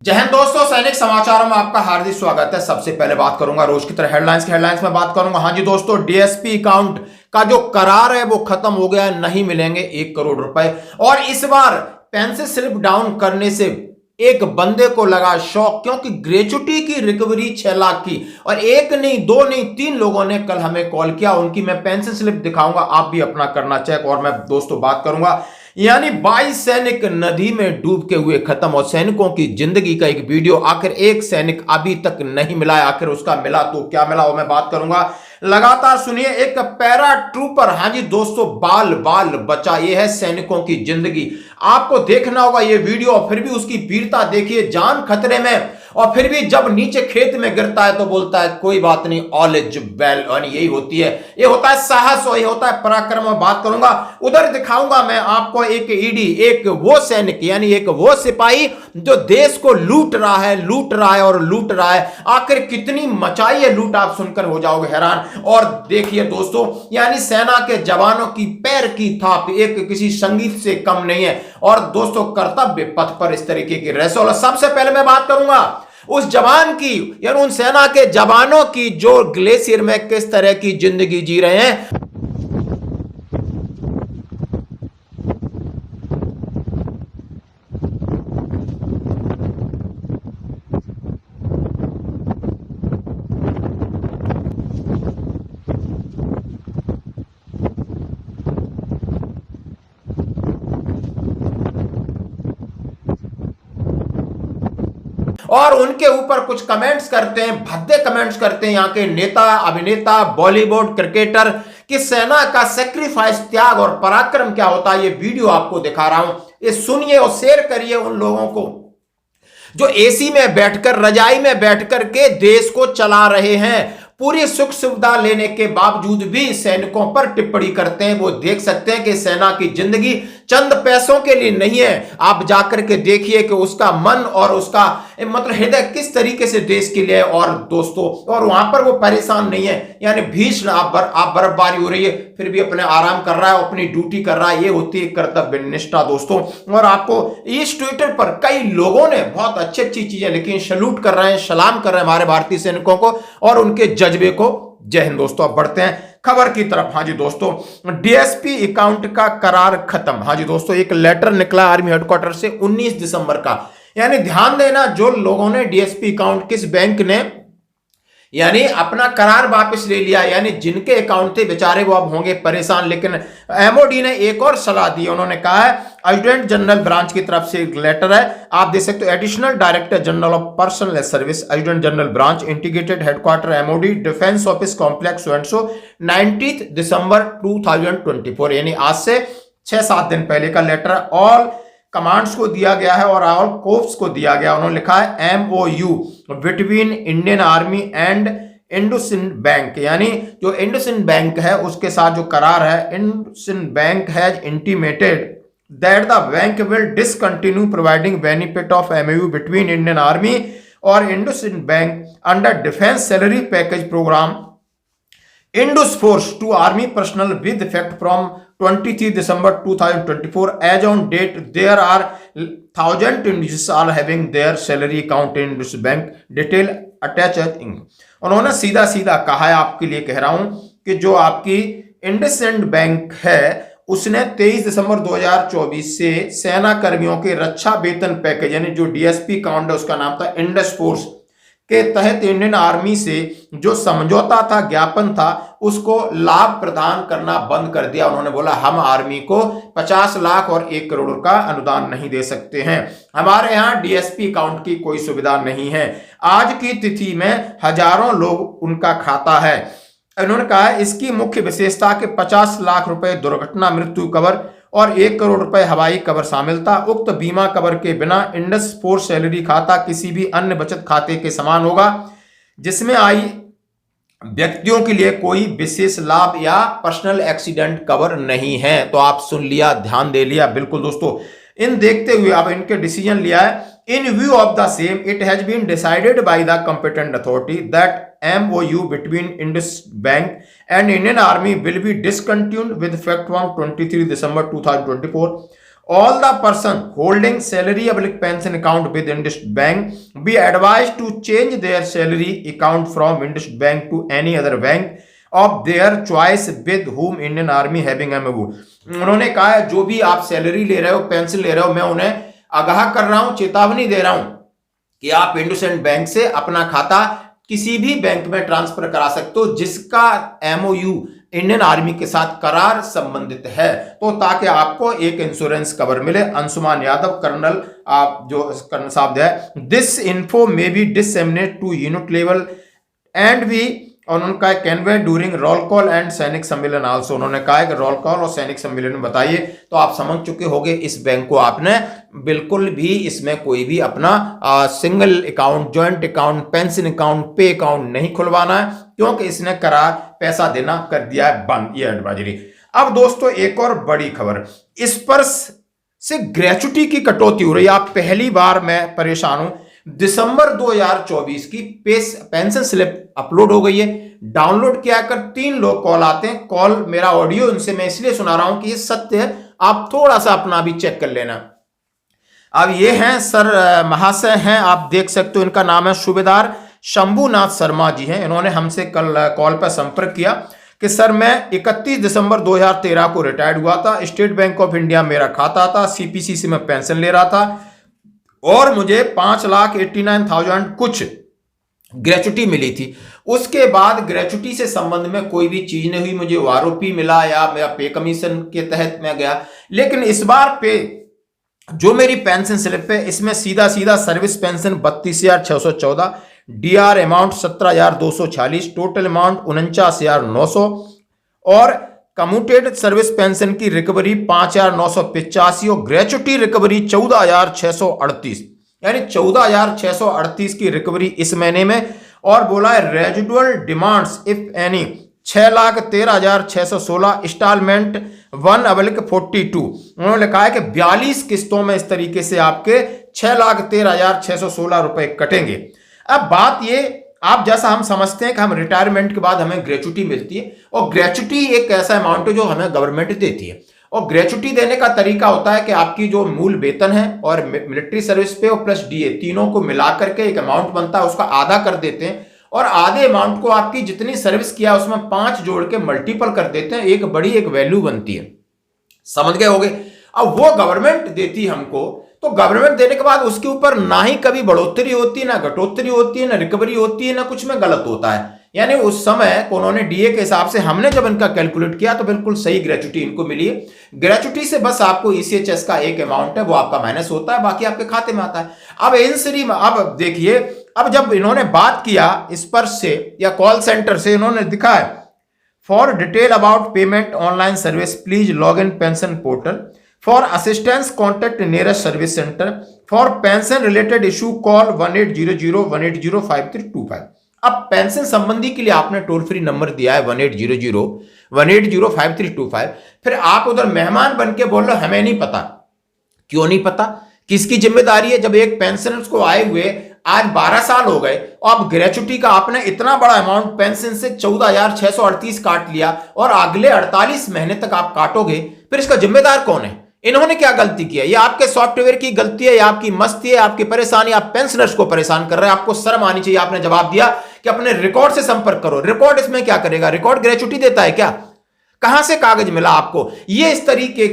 जय हिंद दोस्तों, सैनिक समाचारों में आपका हार्दिक स्वागत है। सबसे पहले बात करूंगा रोज की तरह हेडलाइंस में बात करूंगा। हाँ जी दोस्तों, डीएसपी अकाउंट का जो करार है वो खत्म हो गया, नहीं मिलेंगे 1 करोड़ रुपए। और इस बार पेंशन स्लिप डाउन करने से एक बंदे को लगा शौक, क्योंकि ग्रेचुटी की रिकवरी 6 लाख की, और एक नहीं, दो नहीं, 3 लोगों ने कल हमें कॉल किया। उनकी मैं पेंशन स्लिप दिखाऊंगा, आप भी अपना करना चेक। और मैं दोस्तों बात करूंगा यानी 22 सैनिक नदी में डूब के हुए खत्म, और सैनिकों की जिंदगी का एक वीडियो। आखिर एक सैनिक अभी तक नहीं मिला है, आखिर उसका मिला तो क्या मिला वो मैं बात करूंगा। लगातार सुनिए, एक पैरा ट्रूपर, हाँ जी दोस्तों, बाल बाल बचा। ये है सैनिकों की जिंदगी। आपको देखना होगा ये वीडियो, फिर भी उसकी वीरता देखिए, जान खतरे में, और फिर भी जब नीचे खेत में गिरता है तो बोलता है कोई बात नहीं, ऑल इज वेल। और यही होती है, ये होता है साहस और ये होता है पराक्रम। में बात करूंगा, उधर दिखाऊंगा मैं आपको एक ईडी, एक वो सैनिक यानी एक वो सिपाही जो देश को लूट रहा है और लूट रहा है। आखिर कितनी मचाई है लूट, आप सुनकर हो जाओगे हैरान। और देखिए दोस्तों, यानी सेना के जवानों की पैर की थाप एक किसी संगीत से कम नहीं है। और दोस्तों, कर्तव्य पथ पर इस तरीके की रैसोल। सबसे पहले मैं बात करूंगा उस जवान की, यानी उन सेना के जवानों की जो ग्लेशियर में किस तरह की जिंदगी जी रहे हैं। और उनके ऊपर कुछ कमेंट्स करते हैं, भद्दे कमेंट्स करते हैं यहाँ के नेता, अभिनेता, बॉलीवुड क्रिकेटर, कि सेना का सेक्रीफाइस, त्याग और पराक्रम क्या होता है। ये वीडियो आपको दिखा रहा हूं, ये सुनिए और शेयर करिए उन लोगों को जो एसी में बैठकर, रजाई में बैठकर के देश को चला रहे हैं। पूरी सुख सुविधा लेने के बावजूद भी सैनिकों पर टिप्पणी करते हैं। वो देख सकते हैं कि सेना की जिंदगी चंद पैसों के लिए नहीं है। आप जाकर के देखिए कि उसका मन और उसका मतलब हृदय किस तरीके से देश के लिए है। और दोस्तों, और वहां पर वो परेशान नहीं है, यानी भीषण आप बर्फबारी हो रही है फिर भी अपने आराम कर रहा है, अपनी ड्यूटी कर रहा है। ये होती है कर्तव्य निष्ठा दोस्तों। और आपको इस ट्विटर पर कई लोगों ने बहुत अच्छी अच्छी चीजें लिखी, सैल्यूट कर रहे हैं, सलाम कर रहे हैं हमारे भारतीय सैनिकों को और उनके जज्बे को। जय हिंद दोस्तों। अब बढ़ते हैं खबर की तरफ। हाँ जी दोस्तों, डीएसपी अकाउंट का करार खत्म। हाँ जी दोस्तों, एक लेटर निकला आर्मी हेडक्वार्टर से 19 दिसंबर का। यानी ध्यान देना, जो लोगों ने डीएसपी अकाउंट, किस बैंक ने यानी अपना करार वापस ले लिया, यानी जिनके अकाउंट थे बेचारे वो अब होंगे परेशान। लेकिन एमओडी ने एक और सलाह दी। उन्होंने कहा है, एडजुटेंट जनरल ब्रांच की तरफ से एक लेटर है, आप देख सकते हो, additional director general of personal service, adjutant general branch, integrated headquarter MoD, defence office complex so 19 दिसंबर 2024, यानी आज से 6-7 दिन पहले का लेटर ऑल कमांड्स को दिया गया है और ऑल कोर्प्स को दिया गया। उन्होंने लिखा है MOU between Indian army and IndusInd bank, यानी जो इंडोसिंड बैंक है उसके साथ जो करार है, IndusInd bank has intimated that the bank will discontinue providing benefit of MOU between Indian army और IndusInd bank under defence salary package programme Indus Force to Army personnel with effect from 23 December 2024. As on date, there are 1,000 individuals are having their salary account in Indus Bank. Detail attached. उन्होंने सीधा सीधा कहा है, आपके लिए कह रहा हूं, कि जो आपकी इंडसइंड बैंक है उसने 23 दिसंबर 2024 से सेना कर्मियों के रक्षा वेतन पैकेज, यानी जो डीएसपी अकाउंट है उसका नाम था इंडस फोर्स, के तहत इंडियन आर्मी से जो समझौता था, ज्ञापन था, उसको लाभ प्रदान करना बंद कर दिया। उन्होंने बोला हम आर्मी को 50 लाख और 1 करोड़ का अनुदान नहीं दे सकते हैं, हमारे यहाँ डीएसपी अकाउंट की कोई सुविधा नहीं है। आज की तिथि में हजारों लोग उनका खाता है। उन्होंने कहा इसकी मुख्य विशेषता के 50 लाख रुपए दुर्घटना मृत्यु कवर और 1 करोड़ रुपए हवाई कवर शामिल था। उक्त बीमा कवर के बिना इंडस फोर्स सैलरी खाता किसी भी अन्य बचत खाते के समान होगा जिसमें आई व्यक्तियों के लिए कोई विशेष लाभ या पर्सनल एक्सीडेंट कवर नहीं है। तो आप सुन लिया, ध्यान दे लिया। बिल्कुल दोस्तों, इन देखते हुए अब इनके डिसीजन लिया है। In view of the same, it has been decided by the competent authority that MOU between Indus Bank and Indian Army will be discontinued with effect from 23 December 2024. All the person holding salary pension account with IndusInd Bank be advised to change their salary account from IndusInd Bank to any other bank of their choice with whom Indian Army having MOU। उन्होंने कहा है जो भी आप salary ले रहे हो, pension ले रहे हो, मैं उन्हें आगाह कर रहा हूं, चेतावनी दे रहा हूं कि आप IndusInd बैंक से अपना खाता किसी भी बैंक में ट्रांसफर करा सकते हो जिसका MOU इंडियन आर्मी के साथ करार संबंधित है, तो ताकि आपको एक इंश्योरेंस कवर मिले। अंशुमान यादव कर्नल, आप जो कर्नल साहब है, this info may be disseminate to unit level and भी, और उनका कैनवे ड्यूरिंग रोल कॉल एंड सैनिक सम्मेलन आल्सो। उन्होंने कहा है कि रोल कॉल और सैनिक सम्मेलन में बताइए। तो आप समझ चुके होंगे इस बैंक को आपने बिल्कुल भी इसमें कोई भी अपना single account, joint account, pension account, पे अकाउंट नहीं खुलवाना है, क्योंकि इसने करार पैसा देना कर दिया है बंद, ये एडवाइजरी। अब दोस्तों एक और बड़ी खबर, इस पर से ग्रेचुटी की कटौती हो रही है। आप पहली बार मैं परेशान हूं, दिसंबर 2024 की पेंशन स्लिप अपलोड हो गई है, डाउनलोड किया कर 3 लोग कॉल आते हैं, कॉल मेरा ऑडियो इनसे मैं इसलिए सुना रहा हूं कि ये सत्य है, आप थोड़ा सा अपना भी चेक कर लेना। अब ये हैं सर महाशय हैं, आप देख सकते हो, इनका नाम है सूबेदार शंभुनाथ शर्मा जी हैं। इन्होंने हमसे कल कॉल पर संपर्क किया कि सर मैं 31 दिसंबर 2013 को रिटायर्ड हुआ था, स्टेट बैंक ऑफ इंडिया मेरा खाता था, सीपीसी से मैं पेंशन ले रहा था और मुझे 5,89,000 कुछ ग्रेचुटी मिली थी। उसके बाद ग्रेचुटी से संबंध में कोई भी चीज नहीं हुई, मुझे आरोपी मिला या मेरा पे कमीशन के तहत मैं गया। लेकिन इस बार पे जो मेरी पेंशन स्लिप है इसमें सीधा सीधा service pension 32,614, DR amount 17,246, total amount 49,900 और कम्यूटेड सर्विस पेंशन की रिकवरी 5,985 और ग्रेचुटी रिकवरी 14,638, यानी 14,638 की रिकवरी इस महीने में। और बोला है residual demands if any 6,13,616, instalment 1/42। उन्होंने कहा है कि 42 किस्तों में इस तरीके से आपके 6,13,616 रुपए कटेंगे। अब बात ये, आप जैसा हम समझते हैं कि हम रिटायरमेंट के बाद हमें ग्रेचुटी मिलती है, और ग्रेचुटी एक ऐसा अमाउंट है जो हमें गवर्नमेंट देती है, और ग्रेचुटी देने का तरीका होता है कि आपकी जो मूल वेतन है और मिलिट्री सर्विस पे और प्लस डीए तीनों को मिला करके एक अमाउंट बनता है, उसका आधा कर देते हैं और आधे अमाउंट को आपकी जितनी सर्विस किया उसमें 5 जोड़ के मल्टीपल कर देते हैं, एक बड़ी एक वैल्यू बनती है। समझ गए होंगे। अब वो गवर्नमेंट देती है हमको, तो गवर्नमेंट देने के बाद उसके ऊपर ना ही कभी बढ़ोतरी होती है, ना घटोतरी होती है, ना रिकवरी होती है, ना कुछ में गलत होता है। यानी उस समय उन्होंने डीए के हिसाब से हमने जब इनका कैलकुलेट किया तो बिल्कुल सही ग्रेचुटी इनको मिली है। ग्रेचुटी से बस आपको ईसीएचएस का एक अमाउंट है वो आपका माइनस होता है, बाकी आपके खाते में आता है। अब एनसीडी में अब देखिए, अब जब इन्होंने बात किया इस पर से या कॉल सेंटर से, इन्होंने दिखा है for detail about payment online service please log in pension portal, for assistance contact nearest service centre, for pension related issue call 1800-180-5325। अब पेंशन संबंधी के लिए आपने टोल फ्री नंबर दिया है 1800-180-5325। फिर आप उधर मेहमान बन के बोल रहे हो हमें नहीं पता। क्यों नहीं पता? किसकी जिम्मेदारी है? जब एक पेंशनर्स को आए हुए आज 12 साल हो गए और अब ग्रेचुटी का आपने इतना बड़ा अमाउंट पेंशन से 14,638 काट लिया और अगले 48 महीने तक आप काटोगे, फिर इसका जिम्मेदार कौन है? इन्होंने क्या गलती की है? ये आपके सॉफ्टवेयर की गलती है या आपकी मस्ती है, आपकी परेशानी? आप पेंशनर्स को परेशान कर रहे हैं, आपको शर्म आनी चाहिए। आपने जवाब दिया कि अपने रिकॉर्ड से संपर्क करो। रिकॉर्ड इसमें क्या करेगा? रिकॉर्ड ग्रेचुटी देता है क्या? कहां से कागज मिला आपको? ये इस तरीके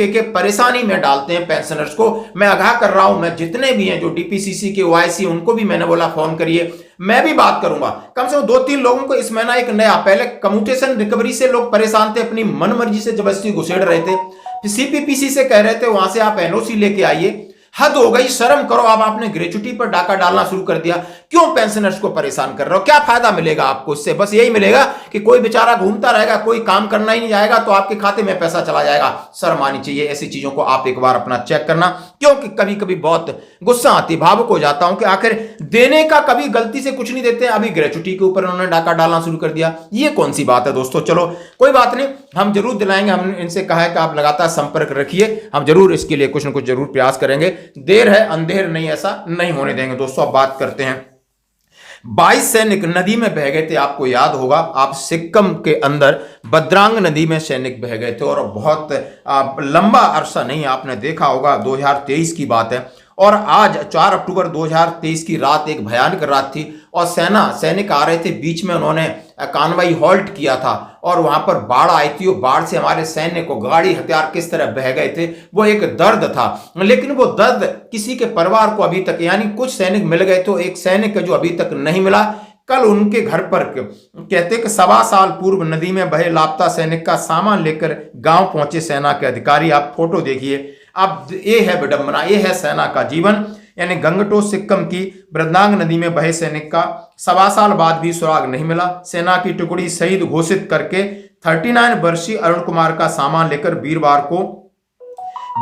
के परेशानी में डालते हैं पेंशनर्स को। मैं आगाह कर रहा हूं, मैं जितने भी हैं जो डीपीसीसी के ओआईसी, उनको भी मैंने बोला फोन करिए, मैं भी बात करूंगा। कम से कम 2-3 लोगों को इस महीना एक नया, पहले कम्यूटेशन रिकवरी से लोग परेशान थे, अपनी मनमर्जी से जबरदस्ती घुसेड़ रहे थे, सीपीपीसी से कह रहे थे वहां से आप एनओसी लेके आइए। हद हो गई, शर्म करो। अब आपने ग्रेचुटी पर डाका डालना शुरू कर दिया। क्यों पेंशनर्स को परेशान कर रहे हो? क्या फायदा मिलेगा आपको इससे? बस यही मिलेगा कि कोई बेचारा घूमता रहेगा, कोई काम करना ही नहीं जाएगा, तो आपके खाते में पैसा चला जाएगा। शर्म आनी चाहिए। ऐसी चीजों को आप एक बार अपना चेक करना, क्योंकि कभी कभी बहुत गुस्सा आती, भावुक हो जाता हूं कि आखिर देने का कभी गलती से कुछ नहीं देते, अभी ग्रेचुटी के ऊपर उन्होंने डाका डालना शुरू कर दिया। ये कौन सी बात है दोस्तों? चलो कोई बात नहीं, हम जरूर दिलाएंगे। हमने इनसे कहा है कि आप लगातार संपर्क रखिए, हम जरूर इसके लिए कुछ न कुछ जरूर प्रयास करेंगे। देर है अंधेर नहीं, ऐसा नहीं होने देंगे। दोस्तों अब बात करते हैं 22 सैनिक नदी में बह गए थे। आपको याद होगा, आप सिक्किम के अंदर बद्रांग नदी में सैनिक बह गए थे और बहुत लंबा अरसा नहीं, आपने देखा होगा 2023 की बात है। और आज 4 अक्टूबर 2023 की रात एक भयानक रात थी और सैनिक आ रहे थे, बीच में उन्होंने कानवाई हॉल्ट किया था और वहां पर बाढ़ आई थी। वो बाढ़ से हमारे सैन्य को गाड़ी हथियार किस तरह बह गए थे, वो एक दर्द था। लेकिन वो दर्द किसी के परिवार को अभी तक, यानी कुछ सैनिक मिल गए तो एक सैनिक जो अभी तक नहीं मिला। कल उनके घर पर कहते कि 1.25 साल पूर्व नदी में बहे लापता सैनिक का सामान लेकर गांव पहुंचे सेना के अधिकारी। आप फोटो देखिए। अब ये है विडंबना, ये है सेना का जीवन। यानी गंगटो सिक्किम की बृंदांग नदी में बहे सैनिक का 1.25 साल बाद भी सुराग नहीं मिला। सेना की टुकड़ी शहीद घोषित करके 39 वर्षीय अरुण कुमार का सामान लेकर वीरवार को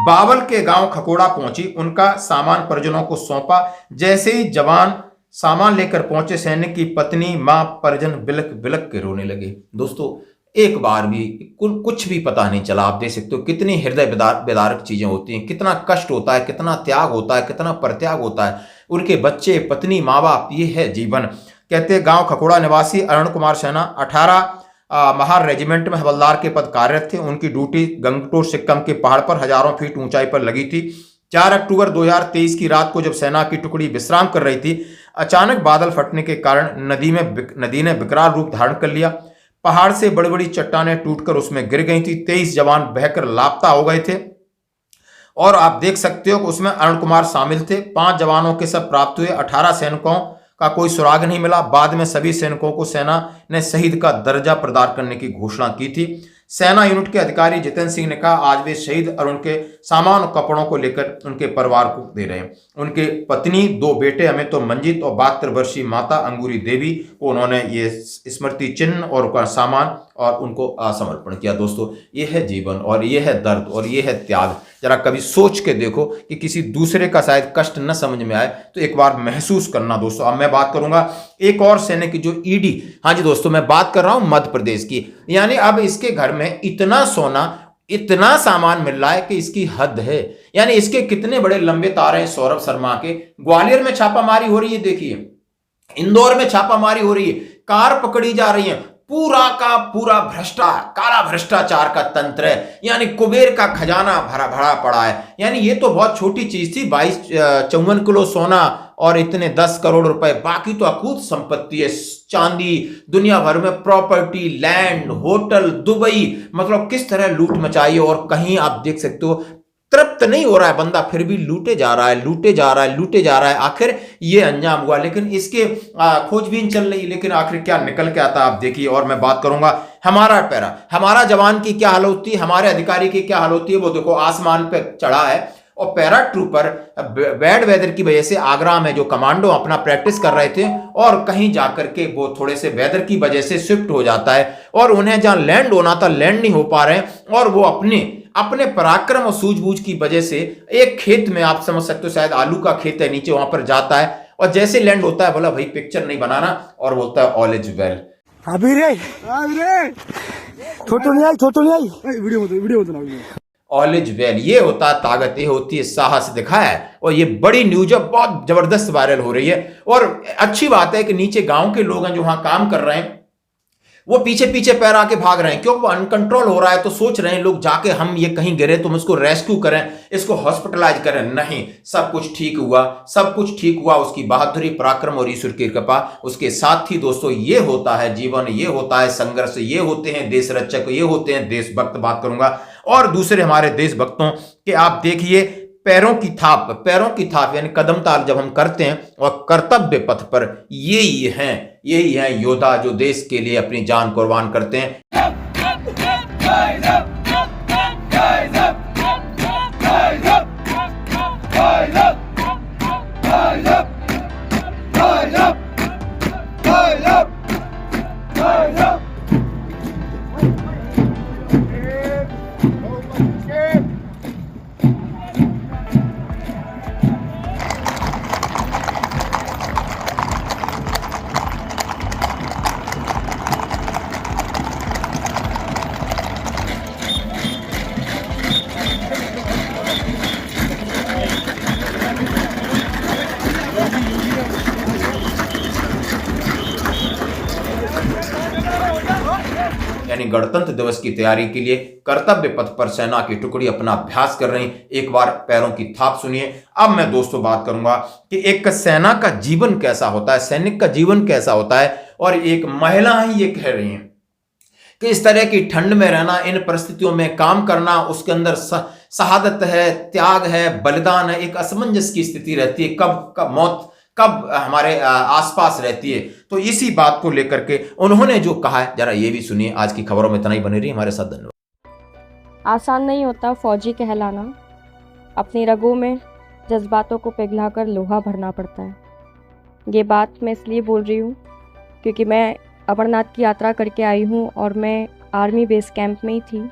बावल के गांव खकोड़ा पहुंची। उनका सामान परिजनों को सौंपा। जैसे ही जवान सामान लेकर पहुंचे, सैनिक की पत्नी, मां, परिजन बिलक बिलक के रोने लगे। दोस्तों, एक बार भी कुछ भी पता नहीं चला। आप देख सकते हो कितनी हृदय विदारक चीजें होती हैं, कितना कष्ट होता है, कितना त्याग होता है, कितना परित्याग होता है। उनके बच्चे, पत्नी, माँ बाप, ये है जीवन। कहते गांव खकोड़ा निवासी अरुण कुमार सेना 18 महार रेजिमेंट में हवलदार के पद कार्यरत थे। उनकी ड्यूटी गंगटोर सिक्किम के पहाड़ पर हजारों फीट ऊंचाई पर लगी थी। 4 अक्टूबर 2023 की रात को जब सेना की टुकड़ी विश्राम कर रही थी, अचानक बादल फटने के कारण नदी ने विकराल रूप धारण कर लिया। पहाड़ से बड़ी बड़ी चट्टानें टूटकर उसमें गिर गई थी। 23 जवान बहकर लापता हो गए थे और आप देख सकते हो कि उसमें अरुण कुमार शामिल थे। 5 जवानों के शव प्राप्त हुए। 18 सैनिकों का कोई सुराग नहीं मिला। बाद में सभी सैनिकों को सेना ने शहीद का दर्जा प्रदान करने की घोषणा की थी। सेना यूनिट के अधिकारी जितेंद्र सिंह ने कहा, आज वे शहीद और उनके सामान और कपड़ों को लेकर उनके परिवार को दे रहे हैं। उनके पत्नी, 2 बेटे अमित तो मंजित और 72 वर्षीय माता अंगूरी देवी को उन्होंने ये स्मृति चिन्ह और उनका सामान और उनको समर्पण किया। दोस्तों, ये है जीवन और ये है दर्द और ये है त्याग। जरा कभी सोच के देखो कि किसी दूसरे का शायद कष्ट न समझ में आए तो एक बार महसूस करना। दोस्तों, अब मैं बात करूंगा एक और सैनिक की जो ईडी, हाँ जी दोस्तों, मैं बात कर रहा हूं मध्य प्रदेश की। यानी अब इसके घर में इतना सोना, इतना सामान मिल रहा है कि इसकी हद है। यानी इसके कितने बड़े लंबे तारे हैं सौरभ शर्मा के। ग्वालियर में छापामारी हो रही है, देखिए, इंदौर में छापामारी हो रही है, कार पकड़ी जा रही है। पूरा का पूरा काला भ्रष्टाचार का तंत्र है। यानी कुबेर का खजाना भरा भरा पड़ा है। यानी ये तो बहुत छोटी चीज थी, 52-54 किलो सोना और इतने 10 करोड़ रुपए। बाकी तो अकूत संपत्ति है, चांदी, दुनिया भर में प्रॉपर्टी, लैंड, होटल, दुबई, मतलब किस तरह लूट मचाई है। और कहीं आप देख सकते हो तृप्त नहीं हो रहा है बंदा, फिर भी लूटे जा रहा है, लूटे जा रहा है, लूटे जा रहा है। आखिर ये अंजाम हुआ। लेकिन इसके खोजबीन चल रही, लेकिन आखिर क्या निकल के आता आप देखिए। और मैं बात करूंगा हमारा जवान की क्या हालत होती है, हमारे अधिकारी की क्या हालत होती है। वो देखो आसमान पे चढ़ा है और पैरा ट्रूपर बैड वेदर की वजह से आगरा में जो कमांडो अपना प्रैक्टिस कर रहे थे और कहीं जाकर के वो थोड़े से वेदर की वजह से शिफ्ट हो जाता है और उन्हें जहां लैंड होना था लैंड नहीं हो पा रहे हैं। और वो अपने पराक्रम और सूझबूझ की वजह से एक खेत में, आप समझ सकते हो शायद आलू का खेत है नीचे, वहां पर जाता है और जैसे लैंड होता है बोला भाई पिक्चर नहीं बनाना और बोलता है ऑल इज वेल। अभी रे छोटू नहीं आई वीडियो ऑल इज वेल। ये होता है ताकत, ये होती है साहस दिखाया है। और ये बड़ी न्यूज है, बहुत जबरदस्त वायरल हो रही है। और अच्छी बात है कि नीचे गांव के लोग हैं जो वहां काम कर रहे हैं, वो पीछे पीछे पैर आके भाग रहे हैं क्योंकि वो अनकंट्रोल हो रहा है। तो सोच रहे हैं लोग जाके हम ये कहीं गिरे तो हम इसको रेस्क्यू करें, इसको हॉस्पिटलाइज करें। नहीं, सब कुछ ठीक हुआ, सब कुछ ठीक हुआ। उसकी बहादुरी, पराक्रम और ईश्वर की कृपा उसके साथ ही। दोस्तों, ये होता है जीवन, ये होता है संघर्ष, ये होते हैं देश रक्षक, ये होते हैं देशभक्त। बात करूंगा और दूसरे हमारे देशभक्तों के। आप देखिए पैरों की थाप यानी कदम ताल जब हम करते हैं और कर्तव्य पथ पर, यही है योद्धा जो देश के लिए अपनी जान कुर्बान करते हैं। यानी गणतंत्र दिवस की तैयारी के लिए कर्तव्य पथ पर सेना की टुकड़ी अपना अभ्यास कर रही। एक बार पैरों की थाप सुनिए। अब मैं दोस्तों बात करूंगा कि एक सेना का जीवन कैसा होता है, सैनिक का जीवन कैसा होता है, और एक महिला ही ये कह रही हैं कि इस तरह की ठंड में रहना, इन परिस्थितियों में काम करना, उसके अंदर शहादत है, त्याग है, बलिदान है, एक असमंजस की स्थिति रहती है, कब मौत कब हमारे आसपास रहती है। तो इसी बात को लेकर के उन्होंने जो कहा है, जरा ये भी सुनिए। आज की खबरों में इतना ही, बने रही हमारे साथ। धन्यवाद। आसान नहीं होता फौजी कहलाना, अपनी रगों में जज्बातों को पिघलाकर लोहा भरना पड़ता है। ये बात मैं इसलिए बोल रही हूँ क्योंकि मैं अमरनाथ की यात्रा करके आई हूँ और मैं आर्मी बेस कैंप में ही थी।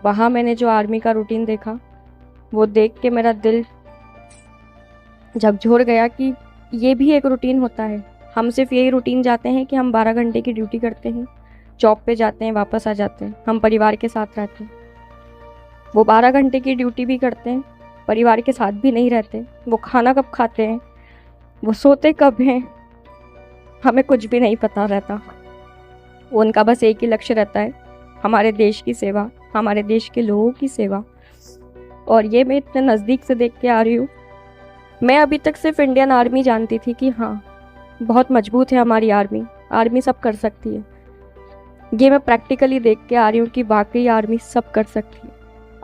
वहाँ मैंने जो आर्मी का रूटीन देखा, वो देख के मेरा दिल झकझोर गया कि ये भी एक रूटीन होता है। हम सिर्फ यही रूटीन जाते हैं कि हम 12 घंटे की ड्यूटी करते हैं, जॉब पे जाते हैं, वापस आ जाते हैं, हम परिवार के साथ रहते हैं। वो 12 घंटे की ड्यूटी भी करते हैं, परिवार के साथ भी नहीं रहते। वो खाना कब खाते हैं, वो सोते कब हैं, हमें कुछ भी नहीं पता रहता। उनका बस एक ही लक्ष्य रहता है, हमारे देश की सेवा, हमारे देश के लोगों की सेवा। और ये मैं इतने नज़दीक से देख के आ रही हूँ। मैं अभी तक सिर्फ इंडियन आर्मी जानती थी कि हाँ बहुत मजबूत है हमारी आर्मी सब कर सकती है। ये मैं प्रैक्टिकली देख के आ रही हूँ कि वाकई आर्मी सब कर सकती है।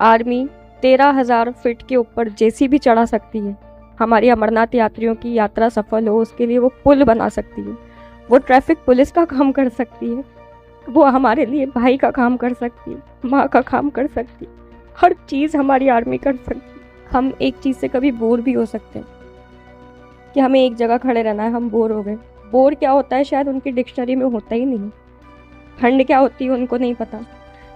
आर्मी 13,000 फीट के ऊपर जैसी भी चढ़ा सकती है। हमारी अमरनाथ यात्रियों की यात्रा सफल हो उसके लिए वो पुल बना सकती है, वो ट्रैफिक पुलिस का काम कर सकती है, वो हमारे लिए भाई का काम कर सकती है, माँ का काम कर सकती है। हर चीज़ हमारी आर्मी कर सकती है। हम एक चीज़ से कभी बोर भी हो सकते हैं कि हमें एक जगह खड़े रहना है, हम बोर हो गए। बोर क्या होता है शायद उनकी डिक्शनरी में होता ही नहीं। ठंड क्या होती है उनको नहीं पता,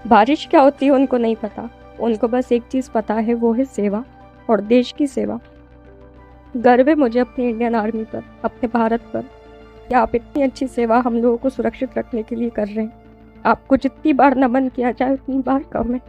बारिश क्या होती है उनको नहीं पता। उनको बस एक चीज़ पता है, वो है सेवा और देश की सेवा। गर्व है मुझे अपनी इंडियन आर्मी पर, अपने भारत पर, कि आप इतनी अच्छी सेवा हम लोगों को सुरक्षित रखने के लिए कर रहे हैं। आपको जितनी बार नमन किया जाए उतनी बार कम है।